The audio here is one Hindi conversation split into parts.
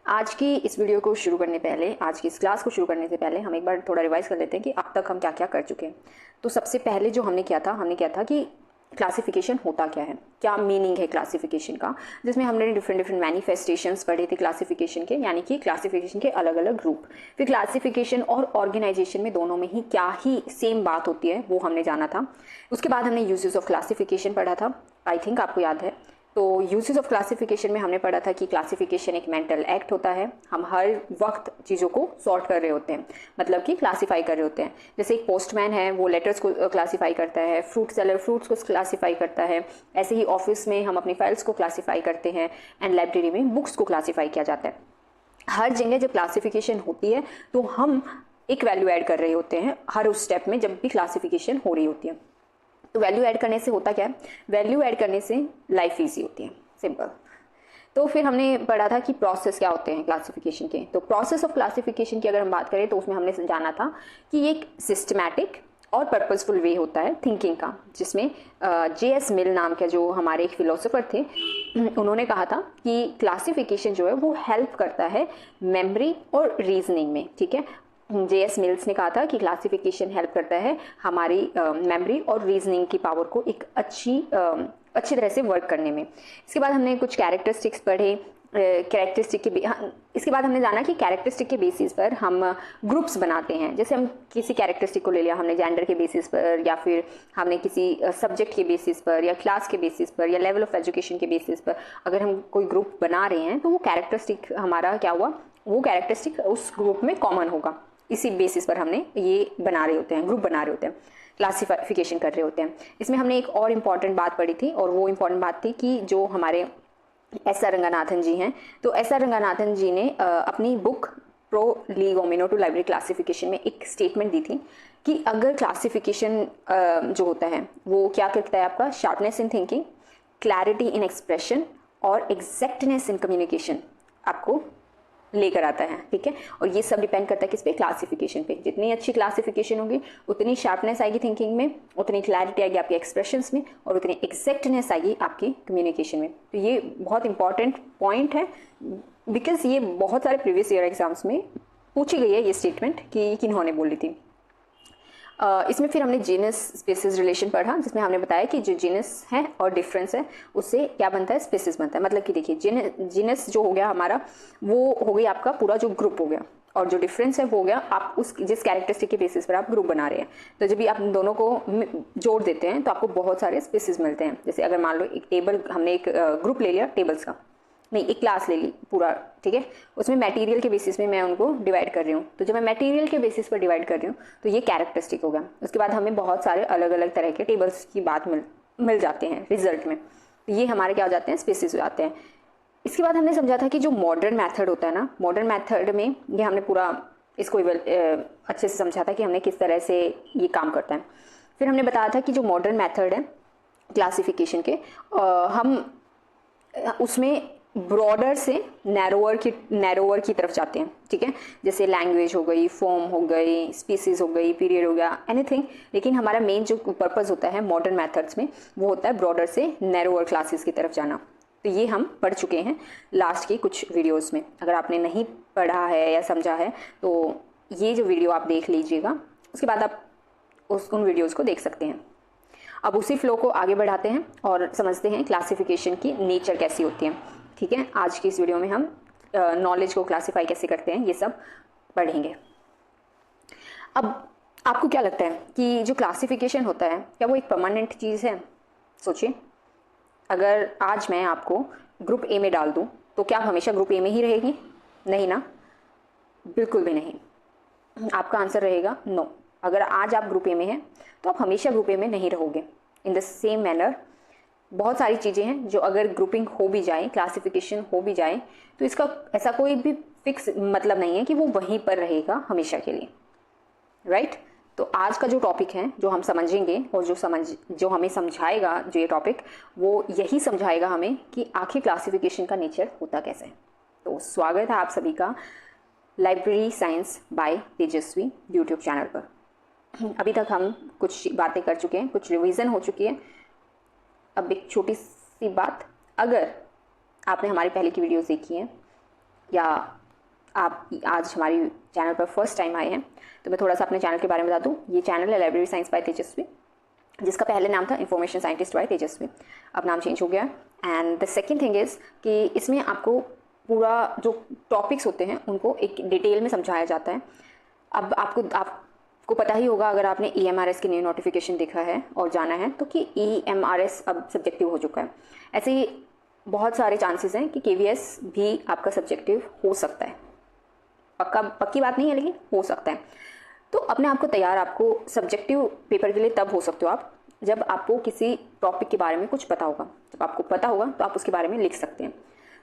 आज की इस वीडियो को शुरू करने पहले, आज की इस क्लास को शुरू करने से पहले हम एक बार थोड़ा रिवाइज कर लेते हैं कि अब तक हम क्या क्या कर चुके हैं। तो सबसे पहले जो हमने किया था कि क्लासिफिकेशन होता क्या है, क्या मीनिंग है क्लासिफिकेशन का, जिसमें हमने डिफरेंट मैनिफेस्टेशंस पढ़े थे क्लासिफिकेशन के, यानी कि क्लासिफिकेशन के अलग अलग ग्रुप। फिर क्लासिफिकेशन और ऑर्गेनाइजेशन में दोनों में ही क्या ही सेम बात होती है वो हमने जाना था। उसके बाद हमने यूजेस ऑफ क्लासिफिकेशन पढ़ा था, आई थिंक आपको याद है। तो यूजेस ऑफ क्लासिफिकेशन में हमने पढ़ा था कि क्लासिफिकेशन एक मेंटल एक्ट होता है। हम हर वक्त चीज़ों को सॉर्ट कर रहे होते हैं, मतलब कि क्लासिफाई कर रहे होते हैं। जैसे एक पोस्टमैन है, वो लेटर्स को क्लासिफाई करता है, फ्रूट सेलर फ्रूट्स को क्लासिफाई करता है। ऐसे ही ऑफिस में हम अपनी फाइल्स को क्लासिफाई करते हैं, एंड लाइब्रेरी में बुक्स को क्लासिफाई किया जाता है। हर जगह जब क्लासिफिकेशन होती है तो हम एक वैल्यू ऐड कर रहे होते हैं हर उस स्टेप में जब भी क्लासिफिकेशन हो रही होती है। तो वैल्यू ऐड करने से होता क्या है, वैल्यू ऐड करने से लाइफ ईजी होती है, सिंपल। तो फिर हमने पढ़ा था कि प्रोसेस क्या होते हैं क्लासिफिकेशन के। तो प्रोसेस ऑफ क्लासिफिकेशन की अगर हम बात करें तो उसमें हमने जाना था कि एक सिस्टमैटिक और पर्पसफुल वे होता है थिंकिंग का, जिसमें J.S. मिल नाम के जो हमारे एक फिलोसोफर थे, उन्होंने कहा था कि क्लासिफिकेशन जो है वो हेल्प करता है मेमोरी और रीजनिंग में। ठीक है, J.S. मिल्स ने कहा था कि क्लासिफिकेशन हेल्प करता है हमारी मेमोरी और रीजनिंग की पावर को एक अच्छी तरह से वर्क करने में। इसके बाद हमने कुछ कैरेक्टरिस्टिक्स पढ़े, इसके बाद हमने जाना कि कैरेक्टरिस्टिक के बेसिस पर हम ग्रुप्स बनाते हैं। जैसे हम किसी कैरेक्टरिस्टिक को ले लिया हमने जेंडर के बेसिस पर, या फिर हमने किसी सब्जेक्ट के बेसिस पर, या क्लास के बेसिस पर, या लेवल ऑफ एजुकेशन के बेसिस पर अगर हम कोई ग्रुप बना रहे हैं तो वो कैरेक्टरिस्टिक हमारा क्या हुआ, वो कैरेक्टरिस्टिक उस ग्रुप में कॉमन होगा। इसी बेसिस पर हमने ये बना रहे होते हैं, ग्रुप बना रहे होते हैं, क्लासिफिकेशन कर रहे होते हैं। इसमें हमने एक और इम्पॉर्टेंट बात पढ़ी थी, और वो इम्पॉर्टेंट बात थी कि जो हमारे S.R. रंगानाथन जी हैं, तो S.R. रंगानाथन जी ने अपनी बुक प्रोलीगोमेनो टू लाइब्रेरी क्लासिफिकेशन में एक स्टेटमेंट दी थी कि अगर क्लासिफिकेशन जो होता है वो क्या करता है, आपका sharpness in thinking, clarity in expression और एग्जैक्टनेस इन कम्युनिकेशन आपको लेकर आता है। ठीक है, और ये सब डिपेंड करता है किस पे, क्लासिफिकेशन पे। जितनी अच्छी क्लासिफिकेशन होगी उतनी शार्पनेस आएगी थिंकिंग में, उतनी क्लैरिटी आएगी आपके एक्सप्रेशंस में, और उतनी एग्जैक्टनेस आएगी आपकी कम्युनिकेशन में। तो ये बहुत इंपॉर्टेंट पॉइंट है, बिकॉज ये बहुत सारे प्रीवियस ईयर एग्जाम्स में पूछी गई है ये स्टेटमेंट कि किन्होंने बोली थी। इसमें फिर हमने जीनस स्पीसीज रिलेशन पढ़ा, जिसमें हमने बताया कि जो जीनस है और डिफरेंस है उससे क्या बनता है, स्पीसीज बनता है। मतलब कि देखिए, जीनस जो हो गया हमारा, वो हो गई आपका पूरा जो ग्रुप हो गया, और जो डिफरेंस है वो हो गया आप उस जिस कैरेक्टरिस्टिक के बेसिस पर आप ग्रुप बना रहे हैं। तो जब भी आप दोनों को जोड़ देते हैं तो आपको बहुत सारे स्पीसीज मिलते हैं। जैसे अगर मान लो एक टेबल, हमने एक ग्रुप ले लिया टेबल्स का, नहीं एक क्लास ले ली पूरा, ठीक है, उसमें मटेरियल के बेसिस में मैं उनको डिवाइड कर रही हूँ। तो जब मैं मटेरियल के बेसिस पर डिवाइड कर रही हूँ तो ये कैरेक्टरिस्टिक हो गया। उसके बाद हमें बहुत सारे अलग अलग तरह के टेबल्स की बात मिल जाते हैं रिजल्ट में। तो ये हमारे क्या हो जाते हैं, स्पेसिस हो जाते हैं। इसके बाद हमने समझा था कि जो मॉडर्न मैथड होता है ना, मॉडर्न मैथड में ये हमने पूरा इसको अच्छे से समझा था कि हमने किस तरह से ये काम करता है। फिर हमने बताया था कि जो मॉडर्न मैथड है क्लासिफिकेशन के, हम उसमें ब्रॉडर से नैरोअर की तरफ जाते हैं। ठीक है, जैसे लैंग्वेज हो गई, फॉर्म हो गई, स्पीसीज हो गई, पीरियड हो गया, एनीथिंग। लेकिन हमारा मेन जो पर्पस होता है मॉडर्न मेथड्स में वो होता है ब्रॉडर से नैरोअर क्लासेस की तरफ जाना। तो ये हम पढ़ चुके हैं लास्ट की कुछ वीडियोज़ में। अगर आपने नहीं पढ़ा है या समझा है तो ये जो वीडियो आप देख लीजिएगा, उसके बाद आप उन वीडियोज़ को देख सकते हैं। अब उसी फ्लो को आगे बढ़ाते हैं और समझते हैं क्लासिफिकेशन की नेचर कैसी होती है। ठीक है, आज की इस वीडियो में हम नॉलेज को क्लासिफाई कैसे करते हैं ये सब पढ़ेंगे। अब आपको क्या लगता है कि जो क्लासिफिकेशन होता है क्या वो एक परमानेंट चीज़ है? सोचिए, अगर आज मैं आपको ग्रुप ए में डाल दूं तो क्या आप हमेशा ग्रुप ए में ही रहेगी? नहीं ना, बिल्कुल भी नहीं। आपका आंसर रहेगा नो। अगर आज आप ग्रुप ए में हैं तो आप हमेशा ग्रुप ए में नहीं रहोगे। इन द सेम मैनर बहुत सारी चीज़ें हैं जो अगर ग्रुपिंग हो भी जाए, क्लासिफिकेशन हो भी जाए, तो इसका ऐसा कोई भी फिक्स मतलब नहीं है कि वो वहीं पर रहेगा हमेशा के लिए, राइट? तो आज का जो टॉपिक है जो हम समझेंगे और जो हमें समझाएगा जो ये टॉपिक, वो यही समझाएगा हमें कि आखिर क्लासिफिकेशन का नेचर होता कैसे है। तो स्वागत है आप सभी का library science by Tejashwi YouTube channel पर। अभी तक हम कुछ बातें कर चुके हैं, कुछ रिवीजन हो चुकी है। अब एक छोटी सी बात, अगर आपने हमारी पहले की वीडियोस देखी हैं या आप आज हमारी चैनल पर फर्स्ट टाइम आए हैं, तो मैं थोड़ा सा अपने चैनल के बारे में बता दूं। ये चैनल है लाइब्रेरी साइंस बाय तेजस्वी, जिसका पहले नाम था इन्फॉर्मेशन साइंटिस्ट बाय तेजस्वी, अब नाम चेंज हो गया। And the second thing is कि इसमें आपको पूरा जो टॉपिक्स होते हैं उनको एक डिटेल में समझाया जाता है। अब आपको पता ही होगा, अगर आपने EMRS की न्यू नोटिफिकेशन देखा है और जाना है, तो कि EMRS अब सब्जेक्टिव हो चुका है। ऐसे ही बहुत सारे चांसेस हैं कि KVS भी आपका सब्जेक्टिव हो सकता है। पक्की बात नहीं है, लेकिन हो सकता है। तो अपने आप को तैयार, आपको सब्जेक्टिव पेपर के लिए तब हो सकते हो आप, जब आपको किसी टॉपिक के बारे में कुछ पता होगा। जब आपको पता होगा तो आप उसके बारे में लिख सकते हैं।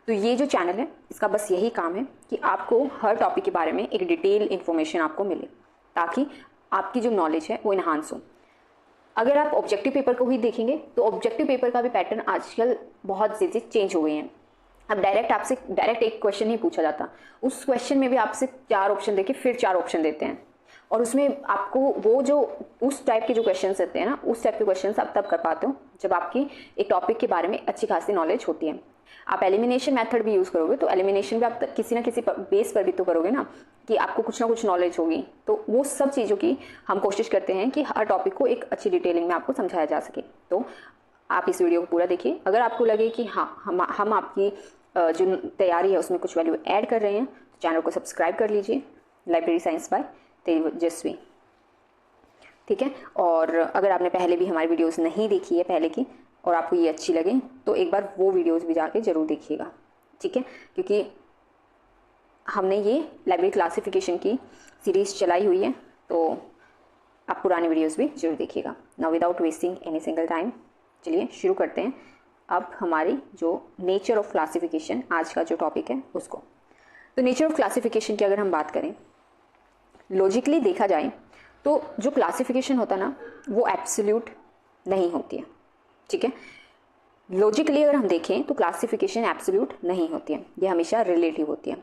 तो ये जो चैनल है, इसका बस यही काम है कि आपको हर टॉपिक के बारे में एक डिटेल इन्फॉर्मेशन आपको मिले, ताकि आपकी जो नॉलेज है वो इन्हांस हो। अगर आप ऑब्जेक्टिव पेपर को ही देखेंगे तो ऑब्जेक्टिव पेपर का भी पैटर्न आजकल बहुत चीज़ें चेंज हो गई हैं। अब डायरेक्ट एक क्वेश्चन ही पूछा जाता, उस क्वेश्चन में भी आपसे 4 ऑप्शन देके फिर 4 ऑप्शन देते हैं, और उसमें आपको वो जो उस टाइप के जो क्वेश्चंस देते हैं ना, उस टाइप के क्वेश्चंस आप तब कर पाते हो जब आपकी एक टॉपिक के बारे में अच्छी खासी नॉलेज होती है। आप एलिमिनेशन मेथड भी यूज़ करोगे तो एलिमिनेशन भी आप किसी ना किसी बेस पर भी तो करोगे ना, कि आपको कुछ ना कुछ नॉलेज होगी। तो वो सब चीज़ों की हम कोशिश करते हैं कि हर टॉपिक को एक अच्छी डिटेलिंग में आपको समझाया जा सके। तो आप इस वीडियो को पूरा देखिए। अगर आपको लगे कि हाँ, हम आपकी जो तैयारी है उसमें कुछ वैल्यू ऐड कर रहे हैं, तो चैनल को सब्सक्राइब कर लीजिए, लाइब्रेरी साइंस बाय तेजस्वी, ठीक है। और अगर आपने पहले भी हमारी वीडियोस नहीं देखी है पहले की, और आपको ये अच्छी लगे, तो एक बार वो वीडियोस भी जाके ज़रूर देखिएगा, ठीक है। क्योंकि हमने ये लाइब्रेरी क्लासिफिकेशन की सीरीज़ चलाई हुई है, तो आप पुरानी वीडियोस भी जरूर देखिएगा। Now without wasting any single time, चलिए शुरू करते हैं अब हमारी जो नेचर ऑफ क्लासिफिकेशन, आज का जो टॉपिक है उसको। तो नेचर ऑफ क्लासिफिकेशन की अगर हम बात करें, लॉजिकली देखा जाए तो जो क्लासिफिकेशन होता है ना, वो एब्सोल्यूट नहीं होती है, ठीक है। लॉजिकली अगर हम देखें तो क्लासिफिकेशन एब्सोल्यूट नहीं होती है, ये हमेशा रिलेटिव होती है।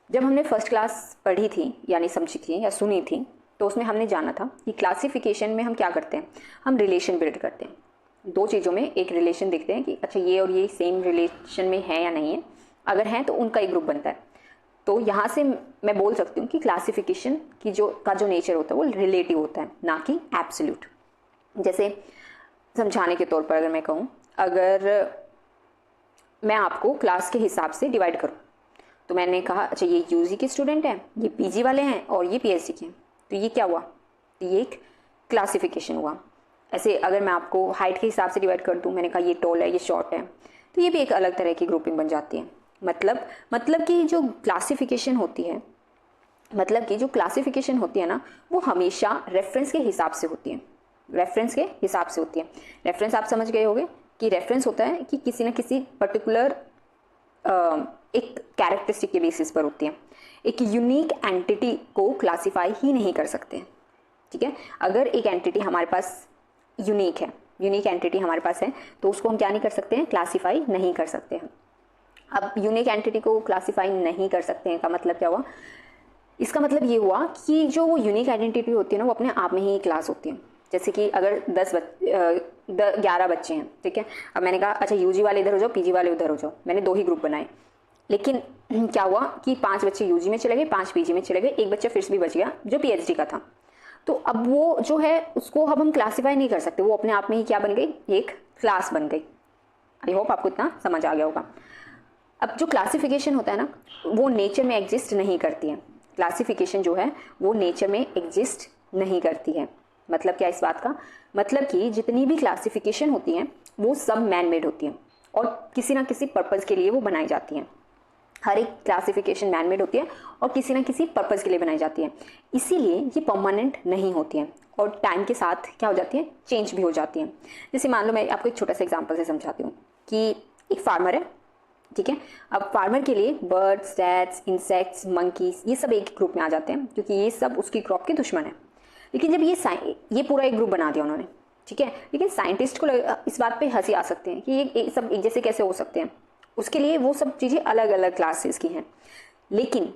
जब हमने फर्स्ट क्लास पढ़ी थी, यानी समझी थी या सुनी थी, तो उसमें हमने जाना था कि क्लासिफिकेशन में हम क्या करते हैं, हम रिलेशन बिल्ड करते हैं। 2 चीज़ों में एक रिलेशन देखते हैं कि अच्छा ये और ये सेम रिलेशन में है या नहीं है, अगर हैं तो उनका एक ग्रुप बनता है। तो यहाँ से मैं बोल सकती हूँ कि क्लासिफिकेशन की जो नेचर होता है वो रिलेटिव होता है, ना कि एब्सोल्यूट। जैसे समझाने के तौर पर अगर मैं कहूँ, अगर मैं आपको क्लास के हिसाब से डिवाइड करूँ, तो मैंने कहा अच्छा ये UG के स्टूडेंट हैं, ये PG वाले हैं और ये PhD के हैं, तो ये क्या हुआ, तो ये एक क्लासिफिकेशन हुआ। ऐसे अगर मैं आपको हाइट के हिसाब से डिवाइड कर दूँ, मैंने कहा ये टॉल है, ये शॉर्ट है, तो ये भी एक अलग तरह की ग्रुपिंग बन जाती है। मतलब कि जो क्लासिफिकेशन होती है, ना, वो हमेशा रेफरेंस के हिसाब से होती है। रेफरेंस आप समझ गए होंगे कि रेफरेंस होता है कि किसी न किसी पर्टिकुलर एक कैरेक्टरिस्टिक के बेसिस पर होती है। एक यूनिक एंटिटी को क्लासिफाई ही नहीं कर सकते, ठीक है। अगर एक एंटिटी हमारे पास यूनिक एंटिटी हमारे पास है, तो उसको हम क्या नहीं कर सकते हैं, क्लासिफाई नहीं कर सकते हैं। अब यूनिक एंटिटी को क्लासिफाई नहीं कर सकते हैं का मतलब क्या हुआ, इसका मतलब ये हुआ कि जो वो यूनिक आइडेंटिटी होती है ना, वो अपने आप में ही एक क्लास होती है। जैसे कि अगर 11 बच्चे हैं, ठीक है। अब मैंने कहा अच्छा UG वाले इधर हो जाओ, PG वाले उधर हो जाओ, मैंने 2 ही ग्रुप बनाए, लेकिन क्या हुआ कि 5 बच्चे UG में चले गए, 5 PG में चले गए, एक बच्चा फिर से भी बच गया जो PhD का था। तो अब वो जो है उसको अब हम क्लासीफाई नहीं कर सकते, वो अपने आप में ही क्या बन गई, एक क्लास बन गई। आई होप आपको इतना समझ आ गया होगा। अब जो क्लासिफिकेशन होता है ना, वो नेचर में एग्जिस्ट नहीं करती है। क्लासिफिकेशन जो है वो नेचर में एग्जिस्ट नहीं करती है। मतलब क्या इस बात का, मतलब कि जितनी भी क्लासिफिकेशन होती हैं वो सब मैन मेड होती हैं और किसी ना किसी पर्पज़ के लिए वो बनाई जाती हैं। हर एक क्लासिफिकेशन मैन मेड होती है और किसी ना किसी पर्पज़ के लिए बनाई जाती है, इसीलिए ये परमानेंट नहीं होती हैं और टाइम के साथ क्या हो जाती है, चेंज भी हो जाती हैं। जैसे मान लो मैं आपको एक छोटा सा एग्जांपल से समझाती हूँ कि एक फार्मर है, ठीक है। अब फार्मर के लिए बर्ड्स, रैट्स, इंसेक्ट्स, मंकीज ये सब एक ग्रुप में आ जाते हैं क्योंकि ये सब उसकी क्रॉप के दुश्मन है। लेकिन जब ये पूरा एक ग्रुप बना दिया उन्होंने, ठीक है, लेकिन साइंटिस्ट को इस बात पे हंसी आ सकते हैं कि ये सब एक जैसे कैसे हो सकते हैं। उसके लिए वो सब चीज़ें अलग अलग क्लासेस की हैं, लेकिन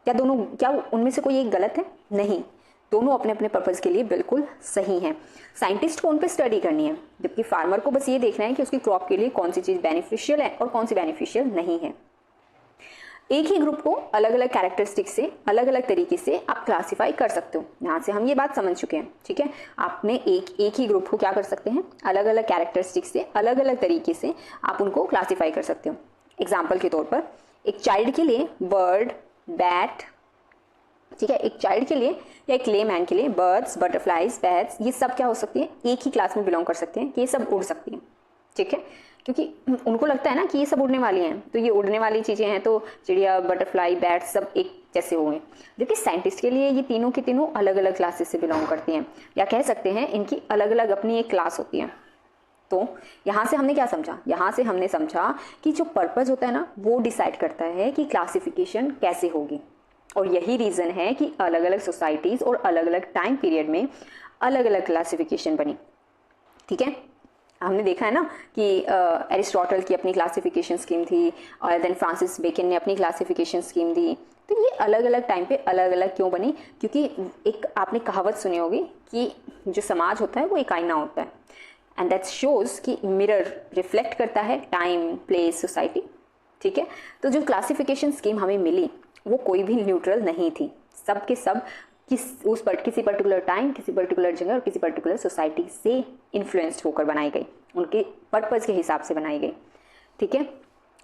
क्या उनमें से कोई एक गलत है? नहीं, दोनों अपने अपने पर्पज़ के लिए बिल्कुल सही हैं। साइंटिस्ट को उन पर स्टडी करनी है, जबकि फार्मर को बस ये देखना है कि उसकी क्रॉप के लिए कौन सी चीज़ बेनिफिशियल है और कौन सी बेनिफिशियल नहीं है। एक ही ग्रुप को अलग अलग कैरेक्टरिस्टिक से अलग अलग तरीके से आप क्लासीफाई कर सकते हो। यहाँ से हम ये बात समझ चुके हैं, ठीक है। आपने एक ही ग्रुप को क्या कर सकते हैं, अलग अलग कैरेक्टरिस्टिक से अलग अलग तरीके से आप उनको क्लासीफाई कर सकते हो। एग्जाम्पल के तौर पर एक चाइल्ड के लिए बर्ड, बैट, ठीक है, एक चाइल्ड के लिए या एक लेमैन के लिए बर्ड्स, बटरफ्लाइज, बैट्स, ये सब क्या हो सकती है, एक ही क्लास में बिलोंग कर सकते हैं कि ये सब उड़ सकती हैं, ठीक है। क्योंकि उनको लगता है ना कि ये सब उड़ने वाली हैं, तो ये उड़ने वाली चीज़ें हैं, तो चिड़िया, बटरफ्लाई, बैट सब एक जैसे होंगे। जबकि साइंटिस्ट के लिए ये तीनों की तीनों अलग अलग क्लासेस से बिलोंग करती हैं, या कह सकते हैं इनकी अलग अलग अपनी एक क्लास होती है। तो यहाँ से हमने क्या समझा, यहाँ से हमने समझा कि जो पर्पज़ होता है ना, वो डिसाइड करता है कि क्लासिफिकेशन कैसे होगी। और यही रीज़न है कि अलग अलग सोसाइटीज़ और अलग अलग टाइम पीरियड में अलग अलग क्लासिफिकेशन बनी, ठीक है। हमने देखा है ना कि एरिस्टोटल की अपनी क्लासिफिकेशन स्कीम थी, और देन फ्रांसिस बेकन ने अपनी क्लासिफिकेशन स्कीम दी। तो ये अलग अलग टाइम पे अलग अलग क्यों बनी, क्योंकि एक आपने कहावत सुनी होगी कि जो समाज होता है वो एक आईना होता है, एंड दैट शोज कि मिरर रिफ्लेक्ट करता है टाइम, प्लेस, सोसाइटी, ठीक है। तो जो क्लासिफिकेशन स्कीम हमें मिली वो कोई भी न्यूट्रल नहीं थी, सब के सब किसी पर्टिकुलर टाइम, किसी पर्टिकुलर जगह और किसी पर्टिकुलर सोसाइटी से इन्फ्लुएंस्ड होकर बनाई गई, उनके पर्पज़ के हिसाब से बनाई गई, ठीक है।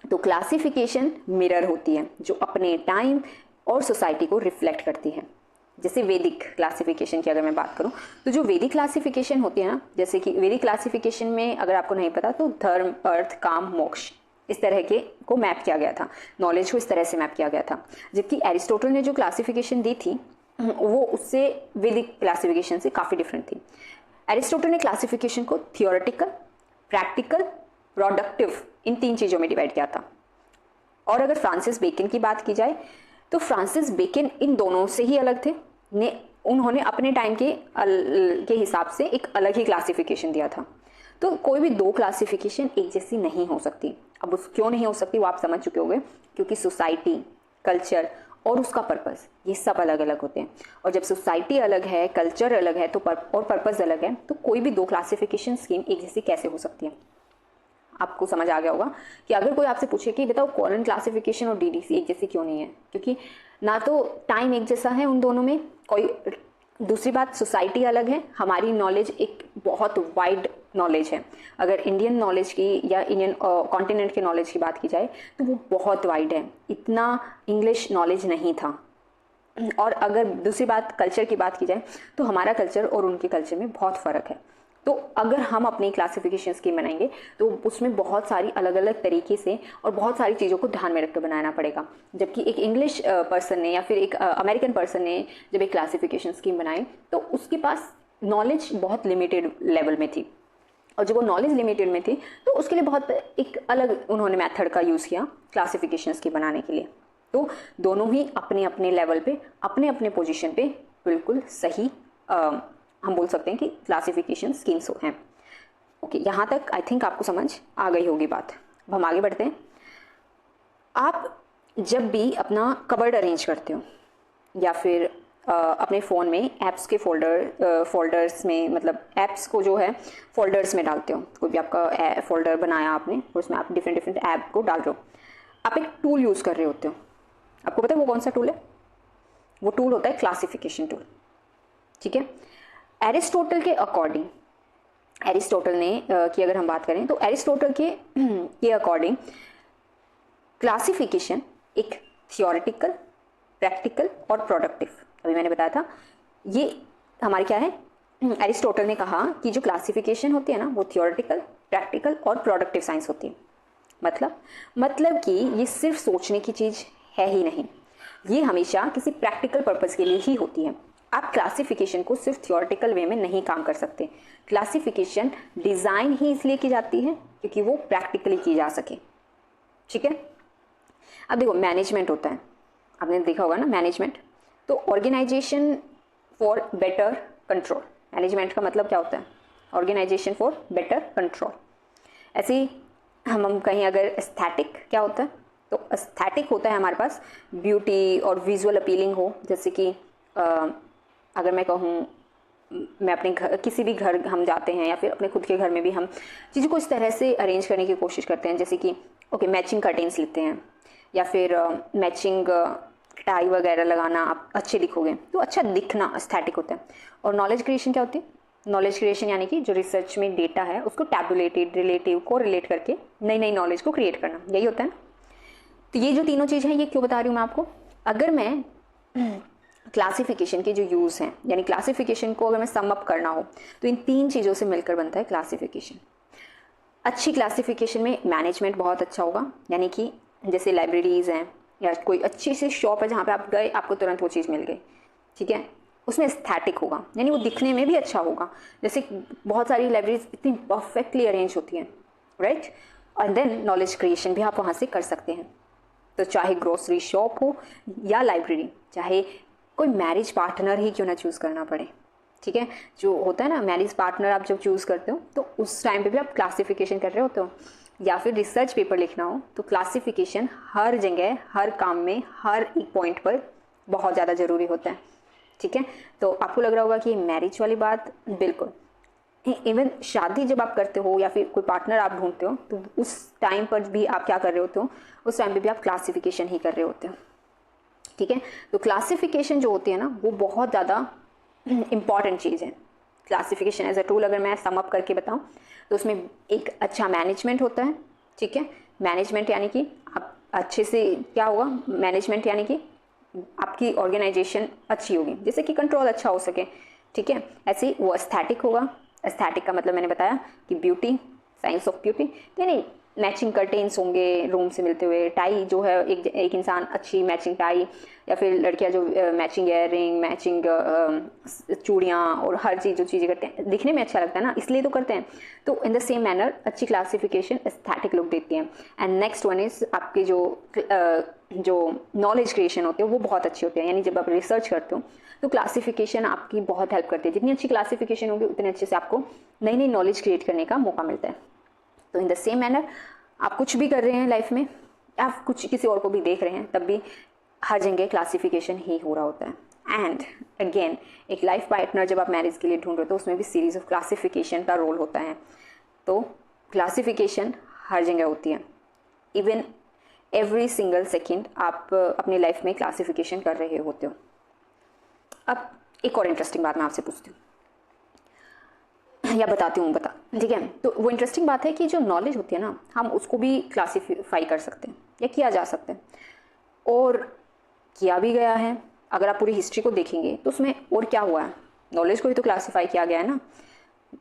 तो क्लासिफिकेशन मिरर होती है जो अपने टाइम और सोसाइटी को रिफ्लेक्ट करती है। जैसे वैदिक क्लासिफिकेशन की अगर मैं बात करूं, तो जो वैदिक क्लासिफिकेशन होती है ना, जैसे कि वैदिक क्लासिफिकेशन में अगर आपको नहीं पता तो धर्म, अर्थ, काम, मोक्ष, इस तरह के को मैप किया गया था, नॉलेज को इस तरह से मैप किया गया था। जबकि एरिस्टोटल ने जो क्लासिफिकेशन दी थी वो उससे वैदिक क्लासिफिकेशन से काफ़ी डिफरेंट थी। एरिस्टोटल ने क्लासिफिकेशन को थियोरेटिकल, प्रैक्टिकल, प्रोडक्टिव, इन 3 चीज़ों में डिवाइड किया था। और अगर फ्रांसिस बेकन की बात की जाए तो फ्रांसिस बेकन इन दोनों से ही अलग थे, उन्होंने अपने टाइम के हिसाब से एक अलग ही क्लासिफिकेशन दिया था। तो कोई भी 2 क्लासिफिकेशन एक जैसी नहीं हो सकती। अब उस क्यों नहीं हो सकती वो आप समझ चुके होंगे, क्योंकि सोसाइटी, कल्चर और उसका पर्पस ये सब अलग अलग होते हैं। और जब सोसाइटी अलग है, कल्चर अलग है, तो और पर्पस अलग है, तो कोई भी 2 क्लासिफिकेशन स्कीम एक जैसी कैसे हो सकती है। आपको समझ आ गया होगा कि अगर कोई आपसे पूछे कि बताओ कॉलन क्लासिफिकेशन और डीडीसी एक जैसी क्यों नहीं है, क्योंकि ना तो टाइम एक जैसा है उन दोनों में, कोई दूसरी बात सोसाइटी अलग है, हमारी नॉलेज एक बहुत वाइड नॉलेज है। अगर इंडियन नॉलेज की या इंडियन कॉन्टिनेंट के नॉलेज की बात की जाए तो वो बहुत वाइड है, इतना इंग्लिश नॉलेज नहीं था। और अगर दूसरी बात कल्चर की बात की जाए तो हमारा कल्चर और उनके कल्चर में बहुत फ़र्क है। तो अगर हम अपनी क्लासिफिकेशन स्कीम बनाएंगे तो उसमें बहुत सारी अलग अलग तरीके से और बहुत सारी चीज़ों को ध्यान में रखकर बनाना पड़ेगा। जबकि एक इंग्लिश पर्सन ने या फिर एक अमेरिकन पर्सन ने जब एक क्लासिफिकेशन स्कीम बनाई तो उसके पास नॉलेज बहुत लिमिटेड लेवल में थी, और जब वो नॉलेज लिमिटेड में थी तो उसके लिए बहुत एक अलग उन्होंने मेथड का यूज़ किया क्लासिफिकेशन स्कीम बनाने के लिए। तो दोनों ही अपने अपने लेवल पे, अपने अपने पोजीशन पे बिल्कुल सही हम बोल सकते हैं कि क्लासिफिकेशन स्कीम्स हैं। ओके, यहाँ तक आई थिंक आपको समझ आ गई होगी बात। अब हम आगे बढ़ते हैं। आप जब भी अपना कबर्ड अरेंज करते हो या फिर अपने फ़ोन में ऐप्स के फोल्डर्स में, मतलब ऐप्स को जो है फोल्डर्स में डालते हो, कोई भी आपका फोल्डर बनाया आपने और उसमें आप डिफरेंट ऐप को डाल रहे हो, आप एक टूल यूज़ कर रहे होते हो। आपको पता है वो कौन सा टूल है? वो टूल होता है क्लासिफिकेशन टूल, ठीक है। एरिस्टोटल के अकॉर्डिंग, एरिस्टोटल ने की अगर हम बात करें तो एरिस्टोटल के अकॉर्डिंग क्लासिफिकेशन एक थियोरेटिकल, प्रैक्टिकल और प्रोडक्टिव, अभी मैंने बताया था ये हमारी क्या है। एरिस्टोटल ने कहा कि जो क्लासिफिकेशन होती है ना वो थियोरेटिकल, प्रैक्टिकल और प्रोडक्टिव साइंस होती है। मतलब कि ये सिर्फ सोचने की चीज़ है ही नहीं, ये हमेशा किसी प्रैक्टिकल पर्पस के लिए ही होती है। आप क्लासिफिकेशन को सिर्फ थियोरेटिकल वे में नहीं काम कर सकते। क्लासिफिकेशन डिज़ाइन ही इसलिए की जाती है क्योंकि वो प्रैक्टिकली की जा सके, ठीक है। अब देखो मैनेजमेंट होता है, आपने देखा होगा ना मैनेजमेंट, तो organisation for better control. Management का मतलब क्या होता है? Organisation for better control. ऐसे ही हम कहीं अगर एस्थेटिक क्या होता है, तो एस्थेटिक होता है हमारे पास ब्यूटी और विजुअल अपीलिंग हो। जैसे कि अगर मैं कहूँ, मैं अपने घर, किसी भी घर हम जाते हैं या फिर अपने खुद के घर में भी हम चीज़ों को इस तरह से अरेंज करने की कोशिश करते हैं, जैसे कि ओके मैचिंग कर्टेन्स लेते हैं या फिर मैचिंग टाई वगैरह लगाना, आप अच्छे दिखोगे। तो अच्छा दिखना एस्थेटिक होता है। और नॉलेज क्रिएशन क्या होती है? नॉलेज क्रिएशन यानी कि जो रिसर्च में डेटा है उसको टैबुलेटेड, रिलेटिव को रिलेट करके नई नई नॉलेज को क्रिएट करना, यही होता है ना। तो ये जो तीनों चीज़ हैं ये क्यों बता रही हूँ मैं आपको? अगर मैं क्लासिफिकेशन के जो यूज़ हैं, यानी क्लासिफिकेशन को अगर मैं सम अप करना हो तो इन तीन चीज़ों से मिलकर बनता है क्लासिफिकेशन। अच्छी क्लासिफिकेशन में मैनेजमेंट बहुत अच्छा होगा, यानी कि जैसे लाइब्रेरीज़ हैं या कोई अच्छी सी शॉप है जहाँ पे आप गए, आपको तुरंत वो चीज़ मिल गई, ठीक है। उसमें एस्थेटिक होगा, यानी वो दिखने में भी अच्छा होगा। जैसे बहुत सारी लाइब्रेरीज इतनी परफेक्टली अरेंज होती हैं, राइट। और देन नॉलेज क्रिएशन भी आप वहाँ से कर सकते हैं। तो चाहे ग्रोसरी शॉप हो या लाइब्रेरी, चाहे कोई मैरिज पार्टनर ही क्यों ना चूज़ करना पड़े, ठीक है। जो होता है ना मैरिज पार्टनर, आप जब चूज़ करते हो तो उस टाइम पे भी आप क्लासिफिकेशन कर रहे होते हो। या फिर रिसर्च पेपर लिखना हो तो क्लासिफिकेशन हर जगह, हर काम में, हर एक पॉइंट पर बहुत ज़्यादा ज़रूरी होता है, ठीक है। तो आपको लग रहा होगा कि मैरिज वाली बात, बिल्कुल। इवन शादी जब आप करते हो या फिर कोई पार्टनर आप ढूंढते हो तो उस टाइम पर भी आप क्या कर रहे होते हो? उस टाइम पे भी आप क्लासिफिकेशन ही कर रहे होते हो, ठीक है। तो क्लासिफिकेशन जो होती है ना वो बहुत ज़्यादा इम्पॉर्टेंट चीज़ है। क्लासिफिकेशन एज अ टूल अगर मैं सम अप करके बताऊँ तो उसमें एक अच्छा मैनेजमेंट होता है, ठीक है। मैनेजमेंट यानी कि आप अच्छे से, क्या होगा मैनेजमेंट यानी कि आपकी ऑर्गेनाइजेशन अच्छी होगी, जैसे कि कंट्रोल अच्छा हो सके, ठीक है। ऐसे ही वो एस्थेटिक होगा। एस्थेटिक का मतलब मैंने बताया कि ब्यूटी, साइंस ऑफ ब्यूटी, यानी मैचिंग कर्टेन्स होंगे रूम से मिलते हुए, टाई जो है एक इंसान अच्छी मैचिंग टाई, या फिर लड़कियां जो मैचिंग ईयर रिंग, मैचिंग चूड़ियाँ और हर चीज़ जो चीज़ें करते हैं दिखने में अच्छा लगता है ना, इसलिए तो करते हैं। तो इन द सेम मैनर अच्छी क्लासिफिकेशन एस्थेटिक लुक देती है। एंड नेक्स्ट वन इज आपकी जो नॉलेज क्रिएशन होती है वो बहुत अच्छी होती है, यानी जब आप रिसर्च करते हो तो क्लासिफिकेशन आपकी बहुत हेल्प करती है। जितनी अच्छी क्लासिफिकेशन होगी उतने अच्छे से आपको नई नई नॉलेज क्रिएट करने का मौका मिलता है। तो इन द सेम मैनर आप कुछ भी कर रहे हैं लाइफ में, आप कुछ किसी और को भी देख रहे हैं, तब भी हर जगह क्लासिफिकेशन ही हो रहा होता है। एंड अगेन एक लाइफ पार्टनर जब आप मैरिज के लिए ढूंढ रहे हो तो उसमें भी सीरीज ऑफ क्लासिफिकेशन का रोल होता है। तो क्लासिफिकेशन हर जगह होती है, इवन एवरी सिंगल सेकेंड आप अपनी लाइफ में क्लासिफिकेशन कर रहे होते हो। अब एक और इंटरेस्टिंग बात मैं आपसे पूछती हूँ या बताती हूँ, ठीक है। तो वो इंटरेस्टिंग बात है कि जो नॉलेज होती है ना, हम उसको भी क्लासीफाई कर सकते हैं या किया जा सकता है, और किया भी गया है। अगर आप पूरी हिस्ट्री को देखेंगे तो उसमें और क्या हुआ है, नॉलेज को भी तो क्लासीफाई किया गया है ना।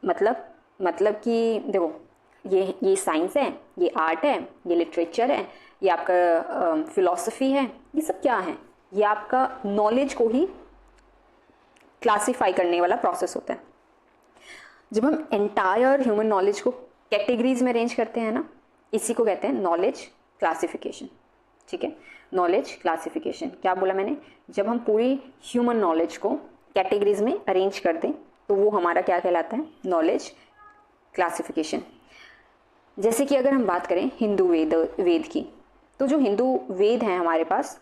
मतलब कि देखो, ये साइंस है, ये आर्ट है, ये लिटरेचर है, ये आपका फिलॉसफी है, ये सब क्या है? ये आपका नॉलेज को ही क्लासीफाई करने वाला प्रोसेस होता है। जब हम एंटायर ह्यूमन नॉलेज को कैटेगरीज में अरेंज करते हैं ना, इसी को कहते हैं नॉलेज क्लासिफिकेशन, ठीक है। नॉलेज क्लासिफिकेशन क्या बोला मैंने? जब हम पूरी ह्यूमन नॉलेज को कैटेगरीज में अरेंज कर दें तो वो हमारा क्या कहलाता है? Knowledge classification. जैसे कि अगर हम बात करें हिंदू वेद की, तो जो हिंदू वेद हैं हमारे पास,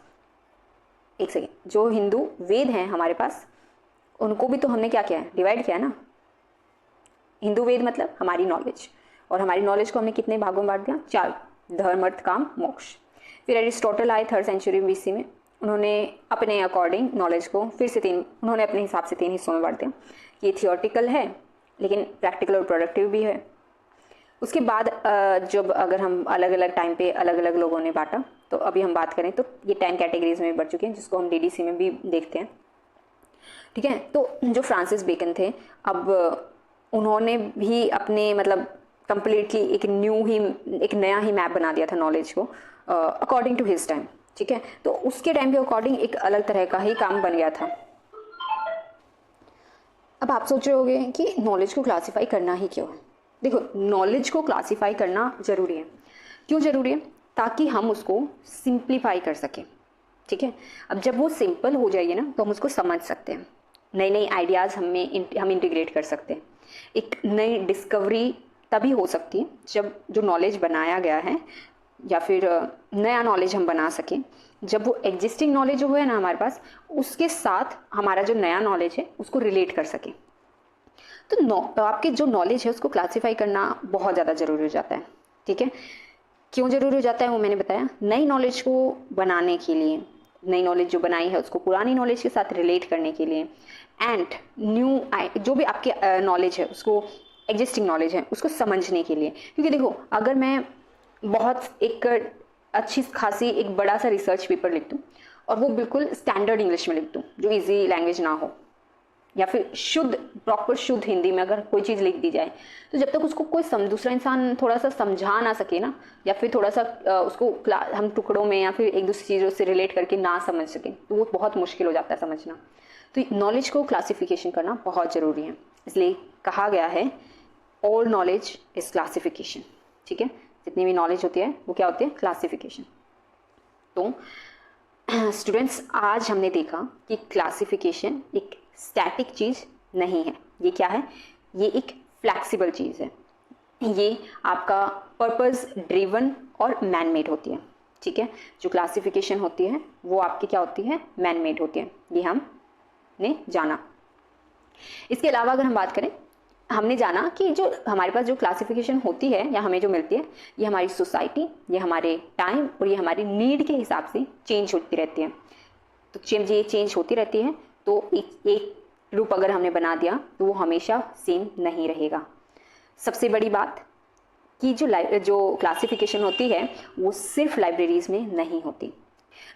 एक सेकेंड, जो हिंदू वेद हैं हमारे पास, उनको भी तो हमने क्या किया है? डिवाइड किया है ना। हिंदू वेद मतलब हमारी नॉलेज, और हमारी नॉलेज को हमने कितने भागों में बांट दिया? 4, धर्म अर्थ काम मोक्ष। फिर एरिस्टोटल आए 3rd सेंचुरी BC में, उन्होंने अपने अकॉर्डिंग नॉलेज को फिर से उन्होंने अपने हिसाब से 3 हिस्सों में बांट दिया। ये थियोरटिकल है लेकिन प्रैक्टिकल और प्रोडक्टिव भी है। उसके बाद जब अगर हम अलग अलग टाइम पे अलग अलग लोगों ने बांटा, तो अभी हम बात करें तो ये 10 कैटेगरीज में बढ़ चुके हैं, जिसको हम DDC में भी देखते हैं, ठीक है। तो जो फ्रांसिस बेकन थे, अब उन्होंने भी अपने मतलब कंप्लीटली एक नया ही मैप बना दिया था नॉलेज को अकॉर्डिंग टू हिज टाइम, ठीक है। तो उसके टाइम के अकॉर्डिंग एक अलग तरह का ही काम बन गया था। अब आप सोच रहे होंगे कि नॉलेज को क्लासीफाई करना ही क्यों है? देखो, नॉलेज को क्लासीफाई करना जरूरी है। क्यों जरूरी है? ताकि हम उसको सिंप्लीफाई कर सकें, ठीक है। अब जब वो सिंपल हो जाएगी ना तो हम उसको समझ सकते हैं, नई नई आइडियाज़ हम इंटीग्रेट कर सकते हैं। एक नई डिस्कवरी तभी हो सकती है जब जो नॉलेज बनाया गया है या फिर नया नॉलेज हम बना सकें, जब वो एग्जिस्टिंग नॉलेज जो है ना हमारे पास, उसके साथ हमारा जो नया नॉलेज है उसको रिलेट कर सकें। तो आपकी जो नॉलेज है उसको क्लासीफाई करना बहुत ज़्यादा ज़रूरी हो जाता है, ठीक है। क्यों ज़रूरी हो जाता है वो मैंने बताया, नई नॉलेज को बनाने के लिए, नई नॉलेज जो बनाई है उसको पुरानी नॉलेज के साथ रिलेट करने के लिए, एंड न्यू जो भी आपके नॉलेज है उसको, एग्जिस्टिंग नॉलेज है उसको समझने के लिए। क्योंकि देखो, अगर मैं बहुत एक अच्छी खासी एक बड़ा सा रिसर्च पेपर लिख दूँ और वो बिल्कुल स्टैंडर्ड इंग्लिश में लिख दूँ जो इजी लैंग्वेज ना हो, या फिर शुद्ध प्रॉपर शुद्ध हिंदी में अगर कोई चीज़ लिख दी जाए, तो जब तक उसको कोई दूसरा इंसान थोड़ा सा समझा ना सके ना, या फिर थोड़ा सा उसको हम टुकड़ों में या फिर एक दूसरी चीज़ों से रिलेट करके ना समझ सकें, तो वो बहुत मुश्किल हो जाता है समझना। तो नॉलेज को क्लासिफिकेशन करना बहुत ज़रूरी है, इसलिए कहा गया है ऑल नॉलेज इज क्लासिफिकेशन। ठीक है, जितनी भी नॉलेज होती है वो क्या होती है, क्लासिफिकेशन। तो स्टूडेंट्स, आज हमने देखा कि क्लासिफिकेशन एक स्टैटिक चीज़ नहीं है। ये क्या है, ये एक फ्लैक्सिबल चीज़ है। ये आपका पर्पस ड्रिवन और मैन मेड होती है। ठीक है, जो क्लासिफिकेशन होती है वो आपकी क्या होती है, मैन मेड होती है। ये हमने जाना। इसके अलावा अगर हम बात करें, हमने जाना कि जो हमारे पास जो क्लासिफिकेशन होती है या हमें जो मिलती है, ये हमारी सोसाइटी, ये हमारे टाइम और ये हमारी नीड के हिसाब से चेंज होती रहती है। तो ये चेंज होती रहती है, तो एक रूप अगर हमने बना दिया तो वो हमेशा सेम नहीं रहेगा। सबसे बड़ी बात कि जो क्लासिफिकेशन होती है वो सिर्फ लाइब्रेरीज में नहीं होती,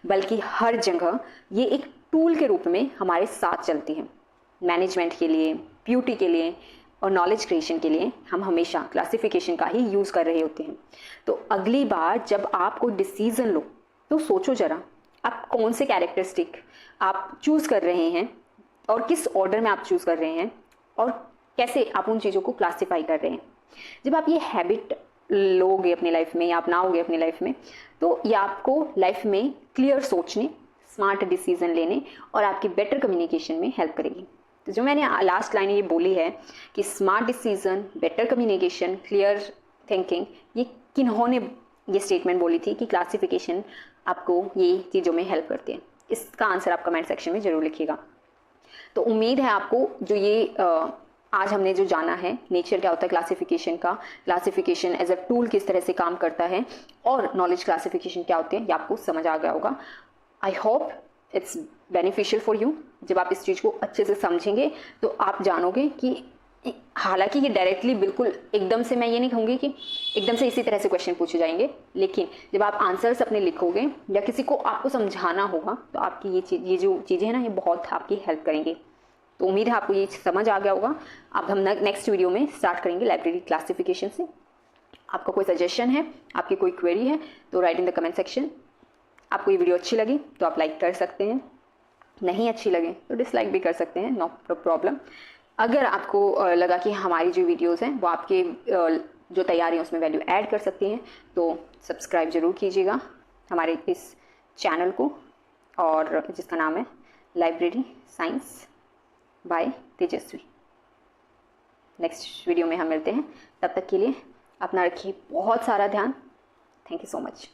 बल्कि हर जगह ये एक टूल के रूप में हमारे साथ चलती है। मैनेजमेंट के लिए, ब्यूटी के लिए और नॉलेज क्रिएशन के लिए हम हमेशा क्लासिफिकेशन का ही यूज़ कर रहे होते हैं। तो अगली बार जब आप कोई डिसीजन लो तो सोचो जरा, आप कौन से कैरेक्टरिस्टिक आप चूज़ कर रहे हैं और किस ऑर्डर में आप चूज़ कर रहे हैं और कैसे आप उन चीज़ों को क्लासीफाई कर रहे हैं। जब आप ये हैबिट लोगे अपनी लाइफ में या अपनाओगे अपनी लाइफ में, तो ये आपको लाइफ में क्लियर सोचने, स्मार्ट डिसीजन लेने और आपकी बेटर कम्युनिकेशन में हेल्प करेगी। तो जो मैंने लास्ट लाइन ये बोली है कि smart decision, better communication, clear thinking, ये किन्होंने ये स्टेटमेंट बोली थी कि क्लासिफिकेशन आपको ये चीज़ों में हेल्प करती है। इसका आंसर आप कमेंट सेक्शन में ज़रूर लिखिएगा। तो उम्मीद है आपको जो ये आज हमने जो जाना है, नेचर क्या होता है क्लासिफिकेशन का, क्लासिफिकेशन एज अ टूल किस तरह से काम करता है और नॉलेज क्लासिफिकेशन क्या होते हैं, ये आपको समझ आ गया होगा। I hope it's beneficial for you. जब आप इस चीज़ को अच्छे से समझेंगे तो आप जानोगे कि हालांकि ये डायरेक्टली बिल्कुल एकदम से, मैं ये नहीं कहूँगी कि एकदम से इसी तरह से क्वेश्चन पूछे जाएंगे, लेकिन जब आप आंसर्स अपने लिखोगे या किसी को आपको समझाना होगा तो आपकी ये जो चीज़ें हैं ना, ये बहुत आपकी हेल्प करेंगी। तो उम्मीद है आपको ये समझ आ गया होगा। अब हम नेक्स्ट वीडियो में स्टार्ट करेंगे लाइब्रेरी क्लासिफिकेशन से। आपका कोई सजेशन है, आपकी कोई क्वेरी है तो right in the comment section. आपको ये वीडियो अच्छी लगी तो आप लाइक कर सकते हैं, नहीं अच्छी लगे तो डिसलाइक भी कर सकते हैं, नो प्रॉब्लम। अगर आपको लगा कि हमारी जो वीडियोस हैं वो आपके जो तैयारी है उसमें वैल्यू ऐड कर सकती हैं, तो सब्सक्राइब ज़रूर कीजिएगा हमारे इस चैनल को, और जिसका नाम है library science by Tejashwi. Next video में हम मिलते हैं, तब तक के लिए अपना रखिए बहुत सारा ध्यान। Thank you so much.